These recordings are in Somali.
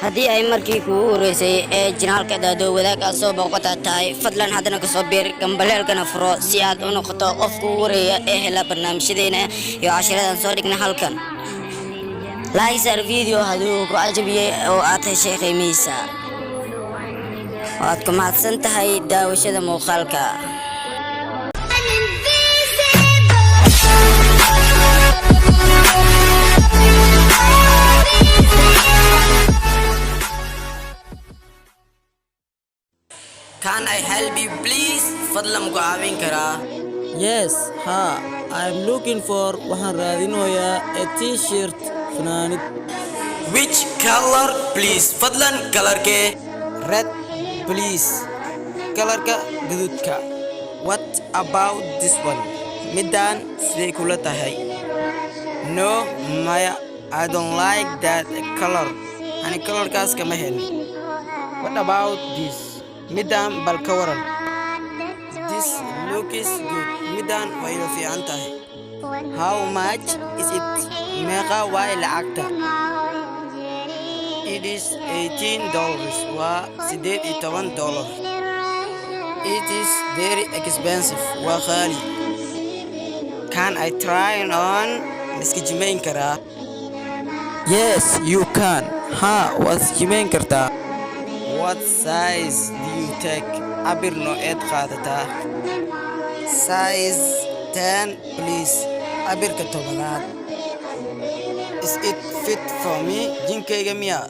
haddii ay markii kugu horeysay ee janaalka daado wadaagga soo boqota tahay fadlan haddana ka soo biir gambaleelkana furo si aad u noqoto qofka ugu horeeya ee hela barnaamijyadeena iyo cashiradan soo dhigna halkan like sar video hadduu ku cajabiyey oo aad heshay qiimihiisa waad ku mahadsan tahay daawashada muuqaalka. Can I help you please? Fadlan ku caawin karaa? Yes, I'm looking for waxaan raadinayaa a t-shirt fanaanid. Which color please? Fadlan kalarkee? Red please. Kalarka gaduudka. What about this one? Midaan sidee kula tahay? No, maya, I don't like that color. Ani kalarkaas kama helin. What about this? Midaan bal ka waran. This looks good. Midaan way ila fiican tahay. How much is it? Meeqa waay lacagta? It is $18. Waa $18. It is very expensive. Waa qaali. Can I try on? Miska jimayn karaa? Yes, you can. Waad jimayn kartaa. What size do you take? Cabir nooceed qaadataa? Size 10 please. Cabirka 10aad. Is it fit for me? Jinkayga miya?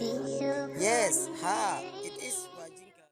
Yes,